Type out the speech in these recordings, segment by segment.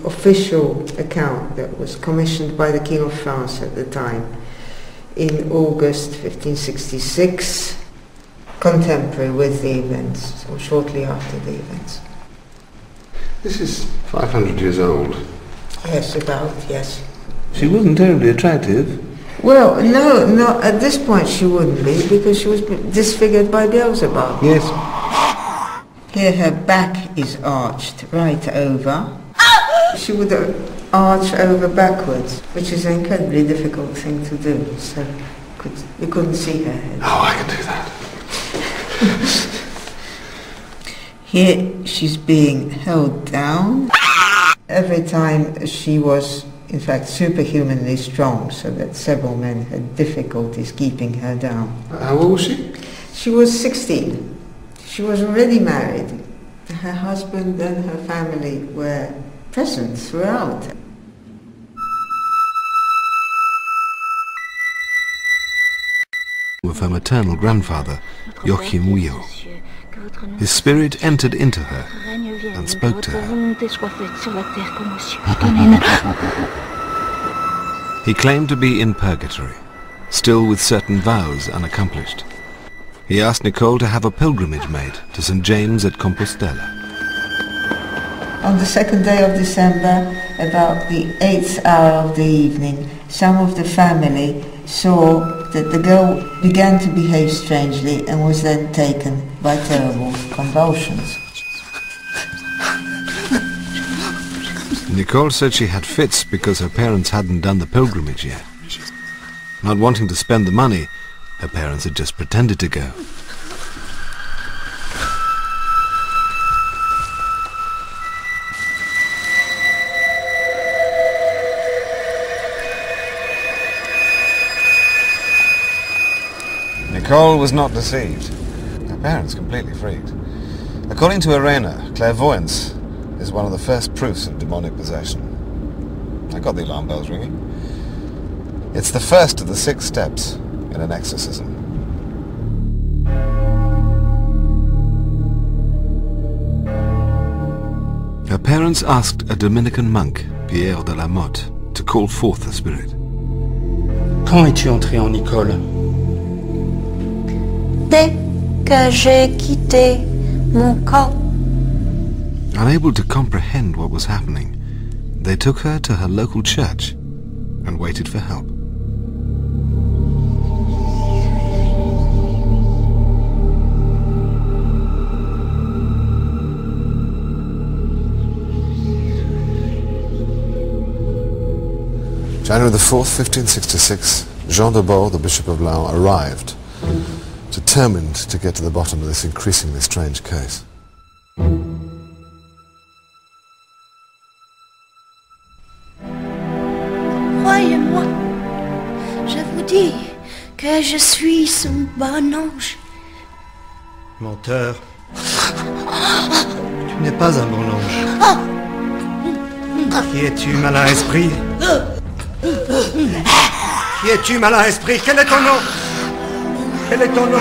Official account that was commissioned by the King of France at the time in August 1566, contemporary with the events, or shortly after the events. This is 500 years old. Yes, about, yes. She wasn't terribly attractive. Well, no, at this point she wouldn't be, because she was disfigured by Beelzebub. Yes. Here her back is arched right over. She would arch over backwards, which is an incredibly difficult thing to do, so you couldn't see her head. Oh, I can do that. Here she's being held down. Every time she was, in fact, superhumanly strong, so that several men had difficulties keeping her down. How old was she? She was 16. She was already married. Her husband and her family were present throughout. With her maternal grandfather, Joachim Wio. His spirit entered into her and spoke to her. He claimed to be in purgatory, still with certain vows unaccomplished. He asked Nicole to have a pilgrimage made to St. James at Compostela. On the second day of December, about the 8th hour of the evening, some of the family saw that the girl began to behave strangely and was then taken by terrible convulsions. Nicole said she had fits because her parents hadn't done the pilgrimage yet. Not wanting to spend the money, her parents had just pretended to go. Nicole was not deceived. Her parents completely freaked. According to Irena, clairvoyance is one of the first proofs of demonic possession. I got the alarm bells ringing. It's the first of the 6 steps in an exorcism. Her parents asked a Dominican monk, Pierre de la Motte, to call forth the spirit. Quand es-tu entré en Nicole? Dès que j'ai quitté mon corps. Unable to comprehend what was happening, they took her to her local church and waited for help. January the 4th, 1566, Jean de Beau, the Bishop of Laon, arrived, determined to get to the bottom of this increasingly strange case. Croyez-moi, je vous dis que je suis son bon ange. Menteur. Tu n'es pas un bon ange. Qui es-tu, malin esprit? Qui es-tu, malin esprit? Quel est ton nom? Quel est ton nom?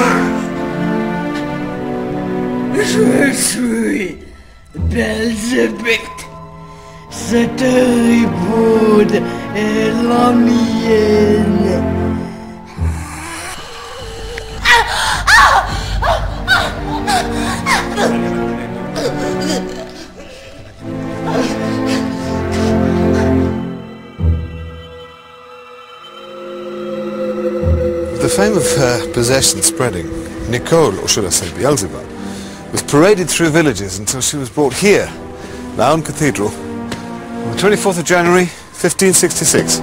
Je suis Belzébuth. Cette ribaude est la mienne. The fame of her possession spreading, Nicole, or should I say Beelzebub, was paraded through villages until she was brought here, Laon Cathedral, on the 24th of January, 1566.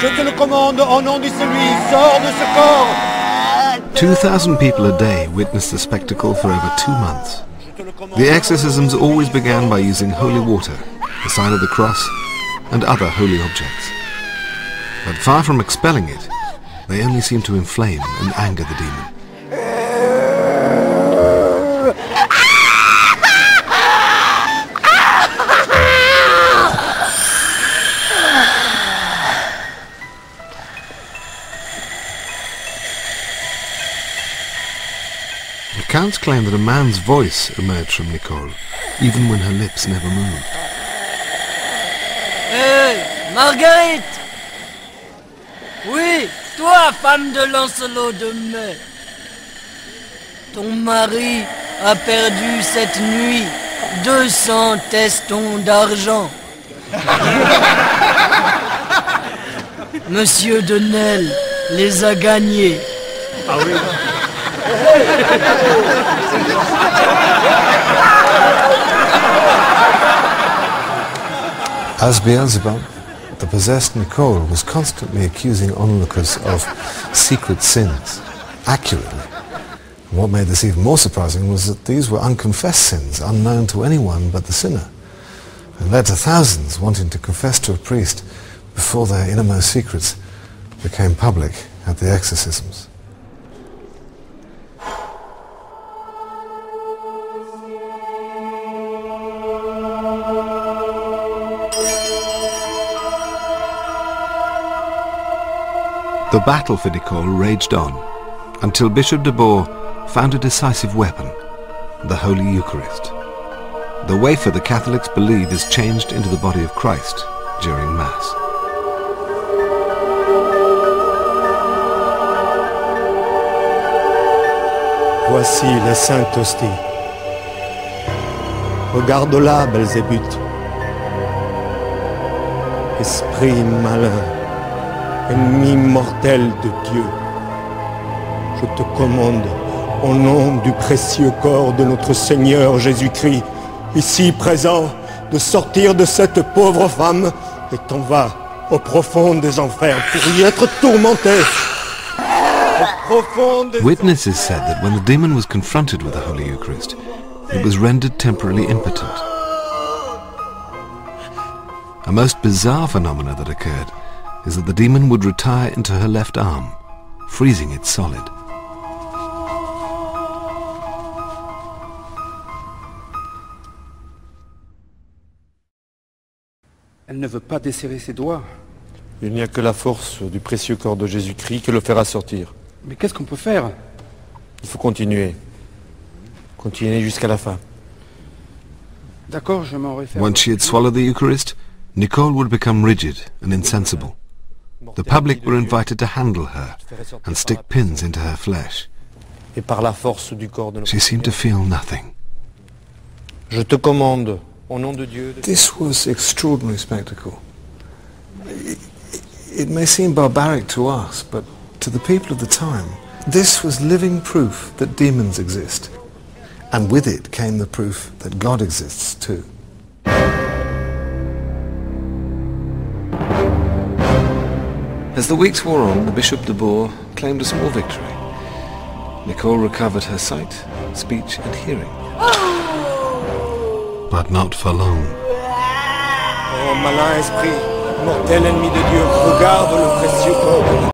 Je te le commande au nom de celui, sors de ce corps. 2,000 people a day witnessed the spectacle for over 2 months. Je te The exorcisms always began by using holy water, the sign of the cross, and other holy objects. But far from expelling it, they only seemed to inflame and anger the demon. Accounts claim that a man's voice emerged from Nicole, even when her lips never moved. Hé, Marguerite! Oui, toi, femme de Lancelot de Mai. Ton mari a perdu cette nuit 200 testons d'argent. Monsieur de Nesle les a gagnés. Ah oui. As Beelzebub, the possessed Nicole was constantly accusing onlookers of secret sins, accurately. And what made this even more surprising was that these were unconfessed sins, unknown to anyone but the sinner, and led to thousands wanting to confess to a priest before their innermost secrets became public at the exorcisms. The battle for Nicole raged on until Bishop de Boer found a decisive weapon, the Holy Eucharist. The wafer the Catholics believe is changed into the body of Christ during Mass. Voici la Sainte Hostie. Regarde-la, Belzébuth. Esprit malin, ennemi mortel de Dieu, je te commande, au nom du précieux corps de notre Seigneur Jésus-Christ, ici présent, de sortir de cette pauvre femme et t'en vas au profond des enfers pour y être tourmenté. Witnesses said that when the demon was confronted with the Holy Eucharist, it was rendered temporarily impotent. A most bizarre phenomena that occurred is that the demon would retire into her left arm, freezing it solid. Elle ne veut pas desserrer ses doigts. Il n'y a que la force du précieux corps de Jésus-Christ qui le fera sortir. Mais qu'est-ce qu'on peut faire? Il faut continuer. Continuer jusqu'à la fin. D'accord, je m'en réfère. Once she had swallowed the Eucharist, Nicole would become rigid and insensible. The public were invited to handle her and stick pins into her flesh. Et par la force du corps de notre She seemed to feel nothing. Je te commande, au nom de Dieu. This was extraordinary spectacle. It may seem barbaric to us, but to the people of the time, this was living proof that demons exist. And with it came the proof that God exists too. As the weeks wore on, the Bishop de Boer claimed a small victory. Nicole recovered her sight, speech and hearing. But not for long. Oh, malin esprit, mortel ennemi de Dieu, regarde le précieux corps.